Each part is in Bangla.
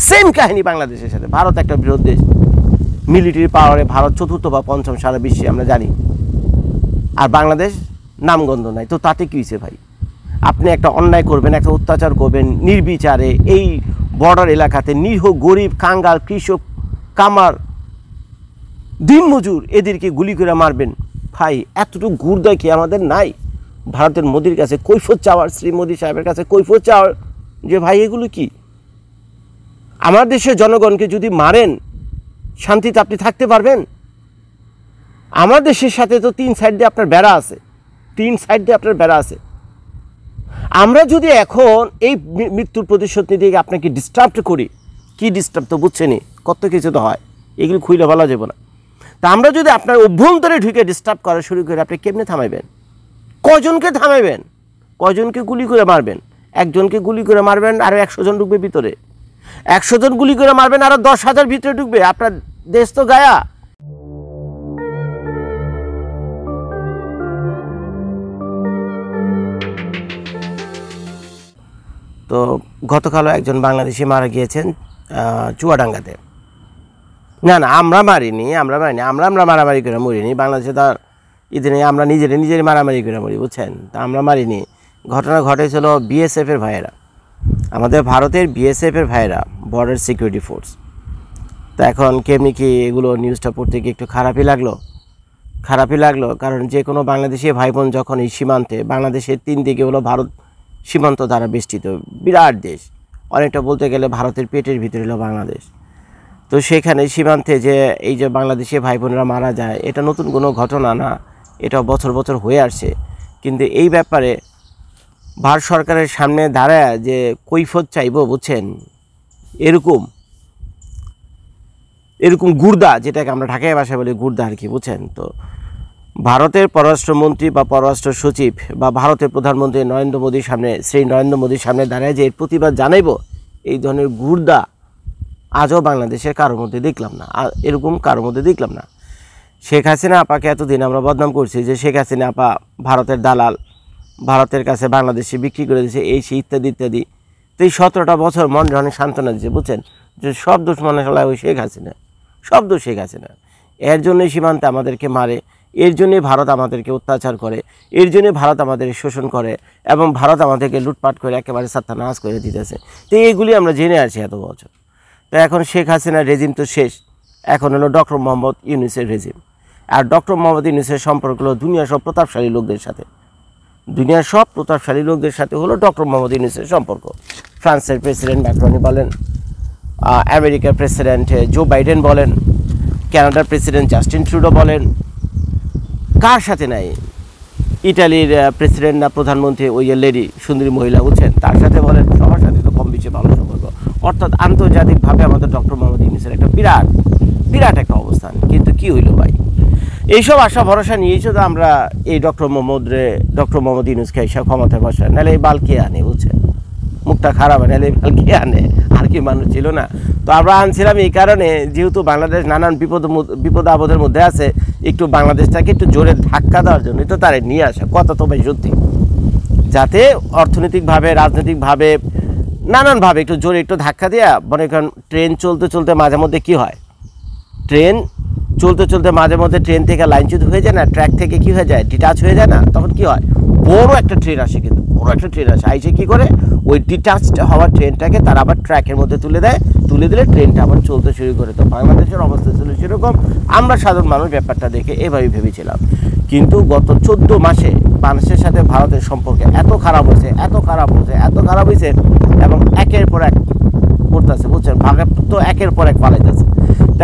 সেম কাহিনী বাংলাদেশের সাথে। ভারত একটা বৃহৎ দেশ, মিলিটারি পাওয়ারে ভারত চতুর্থ বা পঞ্চম সারা বিশ্বে আমরা জানি, আর বাংলাদেশ নামগন্ধ নাই। তো তাতে কী হয়েছে ভাই? আপনি একটা অন্যায় করবেন, একটা অত্যাচার করবেন নির্বিচারে, এই বর্ডার এলাকাতে নিরীহ গরিব কাঙ্গাল কৃষক কামার দিনমজুর এদেরকে গুলি করে মারবেন। ভাই এতটুকু গুরুদয় কি আমাদের নাই? ভারতের মোদির কাছে কৈফিয়ত চাওয়ার, শ্রী মোদী সাহেবের কাছে কৈফিয়ত চাওয়ার যে ভাই এগুলো কি? আমার দেশের জনগণকে যদি মারেন শান্তিতে আপনি থাকতে পারবেন? আমার দেশের সাথে তো 3 সাইড দিয়ে আপনার বেড়া আছে, 3 সাইড দিয়ে আপনার বেড়া আছে। আমরা যদি এখন এই মৃত্যুর প্রতিশোধ নিতে গিয়ে আপনাকে ডিস্টার্ব করি, কি ডিস্টার্ব তো বুঝছেনই, কত কিছু তো হয়, এগুলো খুইলে বলা যাবে না। তা আমরা যদি আপনার অভ্যন্তরে ঢুকে ডিস্টার্ব করা শুরু করে, আপনি কেমনে থামাইবেন? কজনকে থামাইবেন? কজনকে গুলি করে মারবেন? একজনকে গুলি করে মারবেন আরও 100 জন ঢুকবে ভিতরে, 100 জন গুলি করে মারবেন আরও 10,000 ভিতরে ঢুকবে। আপনার দেশ তো গায়া। তো গতকালও একজন বাংলাদেশি মারা গিয়েছেন চুয়াডাঙ্গাতে। না না, আমরা মারিনি, আমরা মারামারি করে মরিনি। বাংলাদেশে তার ইদানিং আমরা নিজেরই মারামারি করে মরি, বুঝছেন? তা আমরা মারিনি। ঘটনা ঘটেছিল বিএসএফের ভাইয়েরা, আমাদের ভারতের বিএসএফের ভাইয়েরা, বর্ডার সিকিউরিটি ফোর্স। তো এখন কেমনি কি এগুলো নিউজটা পড়তে গিয়ে একটু খারাপই লাগলো, কারণ যে কোনো বাংলাদেশি ভাই বোন যখন এই সীমান্তে, বাংলাদেশের 3 দিকে হলো ভারত সীমান্ত দ্বারা বেষ্টিত বিরাট দেশ, অনেকটা বলতে গেলে ভারতের পেটের ভিতরে হলো বাংলাদেশ। তো সেখানে সীমান্তে যে এই যে বাংলাদেশি ভাই বোনেরা মারা যায়, এটা নতুন কোনো ঘটনা না, এটা বছর বছর হয়ে আসছে। কিন্তু এই ব্যাপারে ভারত সরকারের সামনে দাঁড়ায় যে কৈফিয়ত চাইব, বুঝছেন, এরকম গুর্দা, যেটাকে আমরা ঢাকায় ভাষায় বলি গুর্দা আর কি, বুঝছেন? তো ভারতের পররাষ্ট্রমন্ত্রী বা পররাষ্ট্র সচিব বা ভারতের প্রধানমন্ত্রী নরেন্দ্র মোদীর সামনে, শ্রী নরেন্দ্র মোদীর সামনে দাঁড়ায় যে এর প্রতিবাদ জানাইব, এই ধরনের গুর্দা আজও বাংলাদেশের কারোর মধ্যে দেখলাম না, এরকম কারোর মধ্যে দেখলাম না। শেখ হাসিনা আপাকে এতদিন আমরা বদনাম করছি যে শেখ হাসিনা আপা ভারতের দালাল, ভারতের কাছে বাংলাদেশে বিক্রি করে দিয়েছে, এই সেই ইত্যাদি ইত্যাদি। তো এই 17টা বছর মনে অনেক সান্ত্বনা দিচ্ছে, বুঝছেন, যে সব দোষ মনে হলো ওই শেখ হাসিনা, সব দোষ শেখ হাসিনা। এর জন্যই সীমান্তে আমাদেরকে মারে, এর জন্যই ভারত আমাদেরকে অত্যাচার করে, এর জন্যই ভারত আমাদের শোষণ করে, এবং ভারত আমাদেরকে লুটপাট করে একেবারে সাত্তানাশ করে দিতেছে। তো এইগুলি আমরা জেনে আছি এত বছর। তো এখন শেখ হাসিনার রেজিম তো শেষ, এখন হলো ডক্টর মোহাম্মদ ইউনূসের রেজিম। আর ডক্টর মোহাম্মদ ইউনূসের সম্পর্ক হলো দুনিয়ার সব প্রতাপশালী লোকদের সাথে, হলো ডক্টর মোহাম্মদ ইউনূসের সম্পর্ক। ফ্রান্সের প্রেসিডেন্ট ম্যাক্রনি বলেন, আমেরিকার প্রেসিডেন্ট জো বাইডেন বলেন, কানাডার প্রেসিডেন্ট জাস্টিন ট্রুডো বলেন, কার সাথে নাই? ইটালির প্রেসিডেন্ট না প্রধানমন্ত্রী, ওই লেডি সুন্দরী মহিলা, বুঝছেন, তার সাথে বলেন, সবার সাথে তো কম বেশি ভালো সম্পর্ক। অর্থাৎ আন্তর্জাতিকভাবে আমাদের ডক্টর মোহাম্মদ ইউনূসের একটা বিরাট একটা অবস্থান। কিন্তু কি হইল ভাই? এইসব আশা ভরসা নিয়েই তো আমরা এই ডক্টর মোহাম্মদ ইউনূসকে এইসব ক্ষমতায় বসায়, নাহলে এই বাল কে আনে, বুঝছেন, মুখটা খারাপ, নাহলে এই বাল কে আনে? আর কি মানুষ ছিল না? তো আমরা আনছিলাম এই কারণে, যেহেতু বাংলাদেশ নানান বিপদ আপদের মধ্যে আছে, একটু বাংলাদেশটাকে একটু জোরে ধাক্কা দেওয়ার জন্যই তো তারা নিয়ে আসা, কথা তো ভাই সত্যি, যাতে অর্থনৈতিকভাবে রাজনৈতিকভাবে নানানভাবে একটু জোরে একটু ধাক্কা দেওয়া। মনে করেন ট্রেন চলতে মাঝে মধ্যে কী হয়, ট্রেন চলতে মাঝে মধ্যে ট্রেন থেকে লাইনচ্যুত হয়ে যায় না, ট্র্যাক থেকে কি হয়ে যায়, ডিটাচ হয়ে যায় না, তখন কি হয়, বড় একটা ট্রেন আসে, কিন্তু বড় একটা ট্রেন আসে, আইসে কী করে ওই ডিটাচড হওয়া ট্রেনটাকে তারা আবার ট্র্যাকের মধ্যে তুলে দিলে ট্রেনটা আবার চলতে শুরু করে। তো বাংলাদেশের অবস্থা ছিল সেরকম। আমরা সাধারণ মানুষ ব্যাপারটা দেখে এভাবেই ভেবেছিলাম। কিন্তু গত 14 মাসে বাংলাদেশের সাথে ভারতের সম্পর্কে এত খারাপ হয়েছে, এবং একের পর এক করতেছে, বুঝছেন, ভাগে তো একের পর এক পালাইতেছে।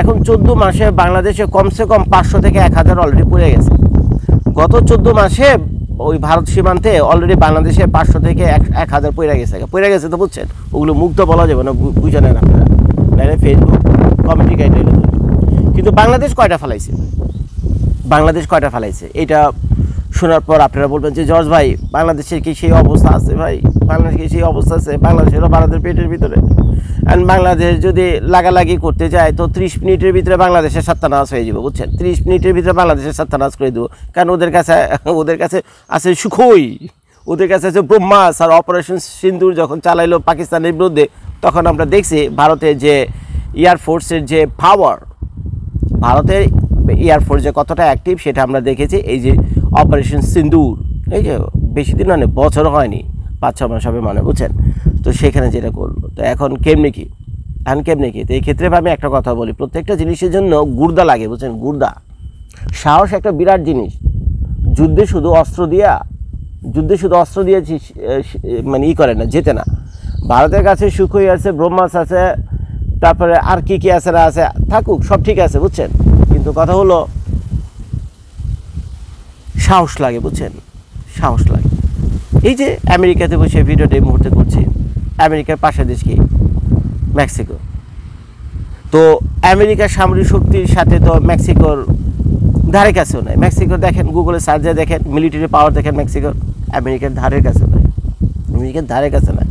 এখন 14 মাসে বাংলাদেশে কমসে কম 500 থেকে 1000 অলরেডি পড়ে গেছে। গত 14 মাসে ওই ভারত সীমান্তে অলরেডি বাংলাদেশে 500 থেকে 1000 পড়ে গেছে। তো বুঝছেন, ওগুলো মুগ্ধ বলা যাবে না, বুঝে নেন আপনারা, মানে ফেসবুক কমিটি গাইডলাইন। কিন্তু বাংলাদেশ কয়টা ফেলাইছে এটা শোনার পর আপনারা বলবেন যে জর্জ ভাই, বাংলাদেশের কি সেই অবস্থা আছে? ভাই, বাংলাদেশ কি সেই অবস্থা আছে? বাংলাদেশ হলো ভারতের পেটের ভিতরে, অ্যান্ড বাংলাদেশ যদি লাগালাগি করতে যায় তো 30 মিনিটের ভিতরে বাংলাদেশের সত্যানাশ হয়ে যাবে, বুঝছেন, 30 মিনিটের ভিতরে বাংলাদেশের সত্যানাশ করে দেবো। কারণ ওদের কাছে আছে সুখই, ওদের কাছে আছে ব্রহ্মাস। আর অপারেশন সিন্দুর যখন চালাইলো পাকিস্তানের বিরুদ্ধে, তখন আমরা দেখছি ভারতের যে এয়ারফোর্সের যে পাওয়ার, ভারতের এয়ারফোর্স যে কতটা অ্যাক্টিভ সেটা আমরা দেখেছি। এই যে অপারেশন সিন্দুর, এই যে বেশি দিন মানে বছর হয়নি, 5-6 মাস হবে মানে, বুঝছেন? তো সেখানে যেটা করলো, তো এখন কেমনি কি, তো এই ক্ষেত্রে আমি একটা কথা বলি, প্রত্যেকটা জিনিসের জন্য গুর্দা লাগে, বুঝছেন? গুর্দা, সাহস একটা বিরাট জিনিস। যুদ্ধে শুধু অস্ত্র দিয়ে মানে করে না, যেতে না। ভারতের কাছে সুখই আছে, ব্রহ্মাস আছে, তারপরে আর কি আছে না আছে, থাকুক, সব ঠিক আছে, বুঝছেন? কিন্তু কথা হলো সাহস লাগে, বুঝছেন? সাহস লাগে। এই যে আমেরিকাতে বসে ভিডিওটা এই মুহূর্তে করছি, আমেরিকার পাশের দেশ কি? মেক্সিকো। তো আমেরিকার সামরিক শক্তির সাথে তো মেক্সিকোর ধারে কাছেও নাই। মেক্সিকো দেখেন, গুগলে সার্চ দিয়ে দেখেন, মিলিটারি পাওয়ার দেখেন, মেক্সিকোর আমেরিকার ধারের কাছে নাই, আমেরিকার ধারে কাছে নাই।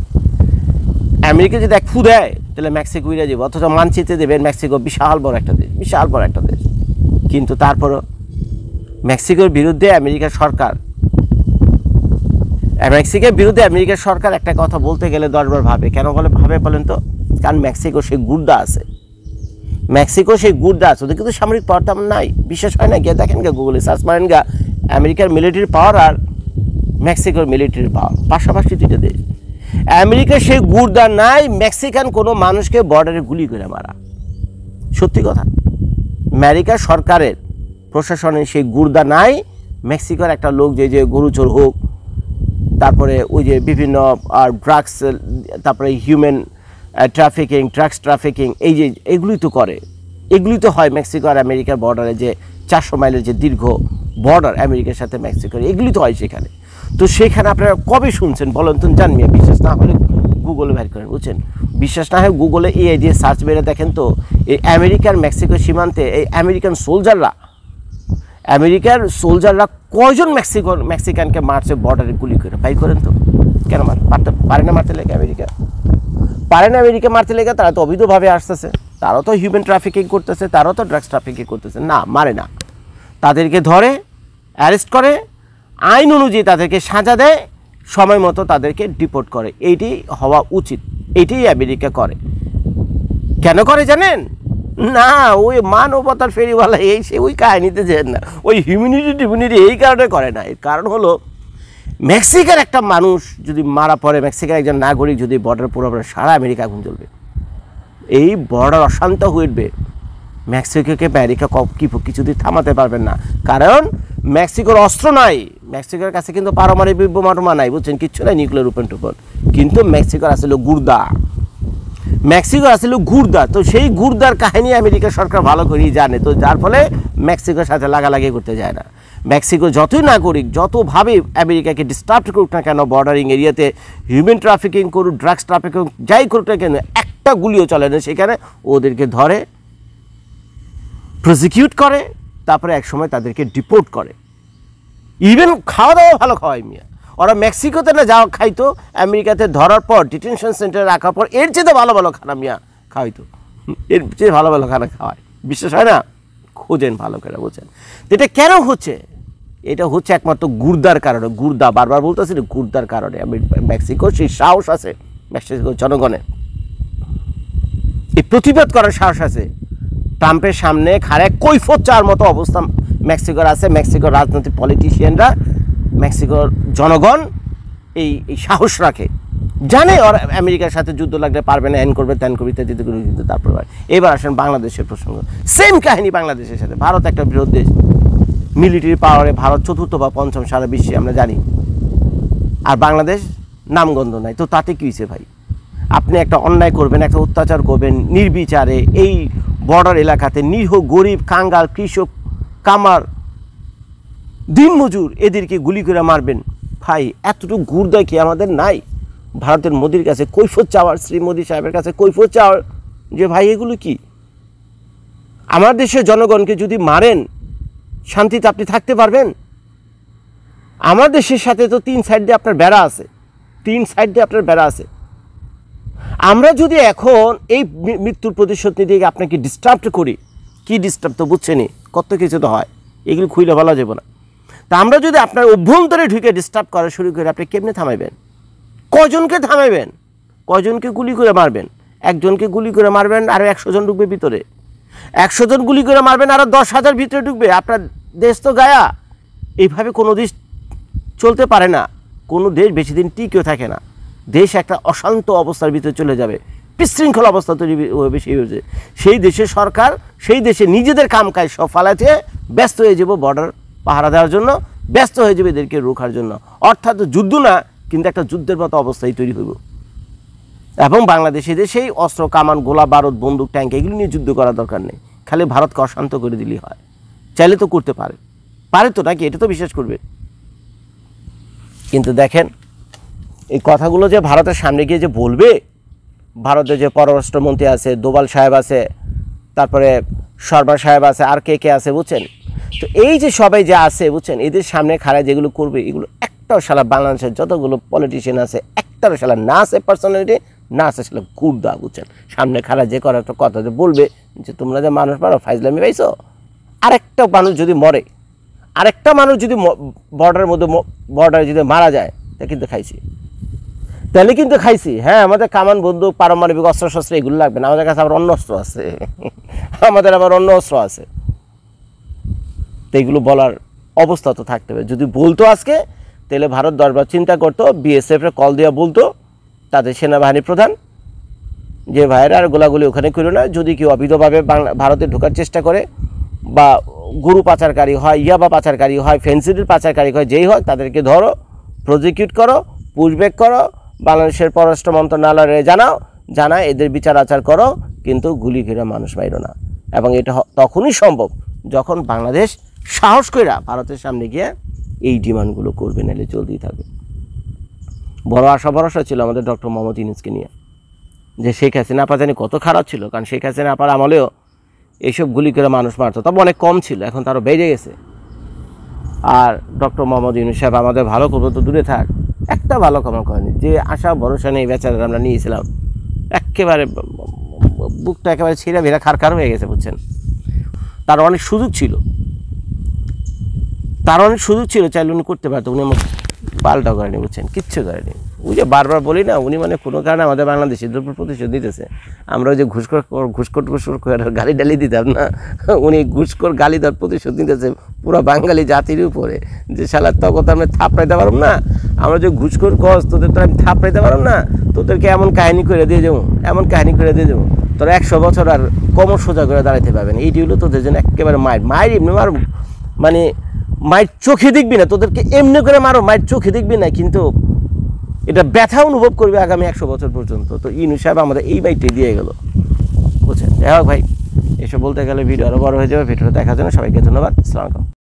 আমেরিকা যদি এক ফু দেয় তাহলে মেক্সিকো উড়ে যাবে, অথচ মানচিত্রে দেবেন মেক্সিকো বিশাল বড় একটা দেশ, বিশাল বড় একটা দেশ। কিন্তু তারপরও মেক্সিকোর বিরুদ্ধে আমেরিকার সরকার একটা কথা বলতে গেলে 10 বার ভাবে। কেন ভাবে বলেন তো? কারণ মেক্সিকো সেই গুর্দা আছে, ওদের কিন্তু সামরিক পাওয়ার তেমন নাই। বিশ্বাস হয় না? গিয়ে দেখেন গা, গুগলে সার্চ মারেন গা, আমেরিকার মিলিটারি পাওয়ার আর মেক্সিকোর মিলিটারি পাওয়ার, পাশাপাশি দুইটা দেশ। আমেরিকার সেই গুর্দা নাই মেক্সিকান কোনো মানুষকে বর্ডারে গুলি করে মারা, সত্যি কথা। আমেরিকার সরকারের প্রশাসনের সেই গুর্দা নাই। মেক্সিকোর একটা লোক যে গরুচোর হোক, তারপরে ওই যে বিভিন্ন ড্রাগস, তারপরে হিউম্যান ড্রাগস ট্রাফিকিং, এই যে এগুলি তো করে, এগুলি তো হয় মেক্সিকো আর আমেরিকার বর্ডারে, যে 400 মাইলের যে দীর্ঘ বর্ডার আমেরিকার সাথে মেক্সিকোর, এগুলি তো হয় সেখানে। তো সেখানে আপনারা কবে শুনছেন বলেন তো? জানমিয়া, বিশ্বাস না হলে গুগলে বের করেন, বুঝছেন? বিশ্বাস না হয় গুগলে এই দিয়ে সার্চ মেরে দেখেন তো, এই আমেরিকার মেক্সিকো সীমান্তে এই আমেরিকান কয়জন মেক্সিকানকে মারছে বর্ডারে গুলি করে? ভাই করেন তো, কেন পারে না মারতে লেগে? পারে না আমেরিকা মারতে লেগে? তারা তো অবৈধভাবে আসতেছে, তারাও তো হিউম্যান ট্রাফিকিং করতেছে, তারাও তো ড্রাগস ট্রাফিকিং করতেছে। না, মারে না, তাদেরকে ধরে অ্যারেস্ট করে, আইন অনুযায়ী তাদেরকে সাজা দেয়, সময় মতো তাদেরকে ডিপোর্ট করে। এইটি হওয়া উচিত, এইটাই আমেরিকা করে। কেন করে জানেন? না, ওই মানবতার ফেরিওয়ালা এই সে ওই কাহিনীতে যেন না, ওই হিউম্যানিটি এই কারণে করে না। এর কারণ হলো মেক্সিকার একটা মানুষ যদি মারা পড়ে, মেক্সিকার একজন নাগরিক যদি বর্ডার পুরো সারা আমেরিকা আগুন জ্বলবে, এই বর্ডার অশান্ত হয়ে উঠবে। মেক্সিকোকে আমেরিকা কিছুদিন থামাতে পারবেন না, কারণ মেক্সিকোর অস্ত্র নাই, মেক্সিকোর কাছে কিন্তু পারমাণবিক বোমা নাই, বুঝছেন? কিচ্ছু নাই, নিউক্লিয়ার ওপেন টোপন। কিন্তু মেক্সিকোর আসলে গুর্দা, তো সেই গুর্দার কাহিনী আমেরিকা সরকার ভালো করেই জানে। তো যার ফলে মেক্সিকোর সাথে লাগালাগি করতে যায় না। মেক্সিকো যতই নাগরিক, যতভাবে আমেরিকাকে ডিস্টার্ব করুক না কেন, বর্ডারিং এরিয়াতে হিউম্যান ট্রাফিকিং করুক, ড্রাগস ট্রাফিকিং যাই করুক না কেন, একটা গুলিও চলে না সেখানে। ওদেরকে ধরে প্রসিকিউট করে, তারপরে একসময় তাদেরকে ডিপোর্ট করে। ইভেন খাওয়া দাওয়া ভালো খাওয়ায় মিয়া। ওরা মেক্সিকোতে না যাওয়া খাইতো, আমেরিকাতে ধরার পর ডিটেনশন সেন্টারে রাখার পর এর চেয়ে ভালো ভালো খানা মিয়া খাওয়াইতো, এর চেয়ে ভালো ভালো খানা খাওয়ায়। বিশ্বাস হয় না? খোঁজেন ভালো করে, বুঝছেন? এটা কেন হচ্ছে? এটা হচ্ছে একমাত্র গুর্দার কারণে। গুর্দা, বারবার বলতেছি, গুর্দার কারণে। মেক্সিকোর সেই সাহস আছে, মেক্সিকোর জনগণের এই প্রতিবাদ করার সাহস আছে। ট্রাম্পের সামনে খাড়ে কৈফত চাওয়ার মতো অবস্থা মেক্সিকোর আছে। মেক্সিকোর রাজনৈতিক পলিটিশিয়ানরা, মেক্সিকোর জনগণ এই সাহস রাখে, জানে ওরা আমেরিকার সাথে যুদ্ধ লাগলে পারবে না, হ্যান করবে ত্যান করবে ইত্যাদি। কিন্তু তারপর এবার আসেন বাংলাদেশের প্রসঙ্গ। সেম কাহিনী বাংলাদেশের সাথে। ভারত একটা বৃহৎ দেশ, মিলিটারি পাওয়ারে ভারত 4র্থ বা 5ম সারা বিশ্বে আমরা জানি, আর বাংলাদেশ নামগন্ধ নাই। তো তাতে কী হয়েছে ভাই? আপনি একটা অন্যায় করবেন, একটা অত্যাচার করবেন নির্বিচারে, এই বর্ডার এলাকাতে নিরীহ গরিব, কাঙ্গাল, কৃষক, কামার, দিনমজুর, এদেরকে গুলি করে মারবেন। ভাই এতটুকু গুর্দা কি আমাদের নাই? ভারতের মোদির কাছে কৈফত চাওয়ার, শ্রী মোদী সাহেবের কাছে কৈফত চাওয়ার যে ভাই এগুলো কি? আমার দেশের জনগণকে যদি মারেন, শান্তিতে আপনি থাকতে পারবেন? আমার দেশের সাথে তো 3 সাইড দিয়ে আপনার বেড়া আছে, আমরা যদি এখন এই মৃত্যুর প্রতিশোধ নিতে আপনাকে ডিস্টার্ব করি, কি ডিস্টার্ব তো বুঝছেনই, কত কিছু তো হয়, এগুলো খুইলে বলা যাবে না। তা আমরা যদি আপনার অভ্যন্তরে ঢুকে ডিস্টার্ব করা শুরু করে, আপনি কেমনে থামাইবেন? কজনকে থামাইবেন? কজনকে গুলি করে মারবেন? একজনকে গুলি করে মারবেন আরও 100 জন ঢুকবে ভিতরে, 100 জন গুলি করে মারবেন আরও 10,000 ভিতরে ঢুকবে। আপনার দেশ তো গায়া। এইভাবে কোনো দেশ চলতে পারে না, কোনো দেশ বেশি দিন টিকেও থাকে না। দেশ একটা অশান্ত অবস্থার ভিতরে চলে যাবে, বিশৃঙ্খল অবস্থা তৈরি বেশি হয়েছে। সেই দেশের সরকার, সেই দেশে নিজেদের কামকাজ সব ফালাতে ব্যস্ত হয়ে যাব বর্ডার পাহারা দেওয়ার জন্য, ব্যস্ত হয়ে যাবে এদেরকে রোখার জন্য। অর্থাৎ যুদ্ধ না, কিন্তু একটা যুদ্ধের মতো অবস্থায় তৈরি হইব। এবং বাংলাদেশিদের সেই অস্ত্র, কামান, গোলা বারুদ, বন্দুক, ট্যাঙ্ক এগুলো নিয়ে যুদ্ধ করার দরকার নেই। খালি ভারতকে অশান্ত করে দিলেই হয়। চাইলে তো করতে পারে, পারে তো নাকি, এটা তো বিশ্বাস করবে। কিন্তু দেখেন এই কথাগুলো যে ভারতের সামনে গিয়ে যে বলবে, ভারতের যে পররাষ্ট্রমন্ত্রী আছে, দোভাল সাহেব আছে, তারপরে শর্মা সাহেব আছে, আর কে কে আছে বুঝছেন, তো এই যে সবাই যে আছে বুঝছেন, এদের সামনে খাড়ায় যেগুলো করবে, এগুলো একটাও শালা বাংলাদেশের যতগুলো পলিটিশিয়ান আছে একটাও শালা না আছে পার্সোনালিটি, না আছে শালা গুর্দা বুঝছেন। সামনে খাড়া যে করার একটা কথা যে বলবে যে তোমরা যে মানুষ মারো, ফাইজলামি পাইছো। আরেকটা মানুষ যদি মরে, আরেকটা মানুষ যদি বর্ডারের মধ্যে বর্ডারে যদি মারা যায়, তা কিন্তু খাইছি, তাহলে কিন্তু খাইছি। হ্যাঁ, আমাদের কামান, বন্দুক, পারমাণবিক অস্ত্র শস্ত্র এগুলো লাগবে না, আমাদের কাছে আবার অন্য অস্ত্র আছে, আমাদের আবার অন্য অস্ত্র আছে। তো এগুলো বলার অবস্থা তো থাকতে হবে। যদি বলতো আজকে, তাহলে ভারত 10 বার চিন্তা করতো, বিএসএফে কল দিয়ে বলতো তাদের সেনাবাহিনী প্রধান যে ভাইয়েরা আর গোলাগুলি ওখানে করো না, যদি কেউ অবৈধভাবে ভারতে ঢোকার চেষ্টা করে বা গরু পাচারকারী হয়, ইয়াবা পাচারকারী হয়, ফেন্সিডিল পাচারকারী হয়, যেই হয় তাদেরকে ধরো, প্রজিকিউট করো, পুশব্যাক করো, বাংলাদেশের পররাষ্ট্র মন্ত্রণালয়ে জানায় এদের বিচার আচার করো, কিন্তু গুলি ফিরে মানুষ মাইরো না। এবং এটা তখনই সম্ভব যখন বাংলাদেশ সাহস কইরা ভারতের সামনে গিয়ে এই ডিমান্ডগুলো করবে, নাহলে চলতেই থাকবে। বড় আশা ভরসা ছিল আমাদের ডক্টর মোহাম্মদ ইউনূসকে নিয়ে, যে শেখ হাসিনা আপা জানি কত খারাপ ছিল, কারণ শেখ হাসিনা আপার আমলেও এইসব গুলি করে মানুষ মারতো, তবে অনেক কম ছিল, এখন তারও বেড়ে গেছে। আর ডক্টর মোহাম্মদ ইউনূস সাহেব আমাদের ভালো করবো তো দূরে থাক, একটা ভালো কাম করেনি। যে আশা ভরসা নেই বেচারা আমরা নিয়েছিলাম, একেবারে বুকটা একেবারে ছিঁড়া ভেড়া খারখার হয়ে গেছে বুঝছেন। তার অনেক সুযোগ ছিল, চাইলে উনি করতে পারতো, উনি আমার পাল্টা করেনি বুঝছেন, কিচ্ছু করেনি। ওই যে বারবার বলি না, উনি মানে কোনো কারণে আমাদের বাংলাদেশের উপর প্রতিশোধ দিতেছে। আমরা ওই যে ঘুষখোর গালি ডালি দিতাম না, উনি ঘুষখোর গালি দেওয়ার প্রতিশোধ নিতেছে পুরো বাঙালি জাতির উপরে, যে শালার তখন আমরা থাপড়াইতে পারব না, আমরা যে ঘুষখোর কস তোদের তো আমি থাপড়াইতে পারব না, তোদেরকে এমন কাহিনী করে দিয়ে যাবো, তোরা 100 বছর আর কোমর সোজা করে দাঁড়াইতে পারবেন। এইটি হলো তোদের জন্য একেবারে মায়ের এমনি মার, মানে মায়ের চোখে দেখবি না, তোদেরকে এমনি করে মারো, মায়ের চোখে দেখবি না, কিন্তু এটা ব্যথা অনুভব করবে আগামী 100 বছর পর্যন্ত। তো ইউনূস সাহেব আমাদের এই বাইকটি দিয়ে গেল বুঝছেন। যাই হোক ভাই, এসব বলতে গেলে ভিডিও আরও বড় হয়ে যাবে। ভিডিওটা দেখার জন্য সবাইকে ধন্যবাদ। আসসালামু আলাইকুম।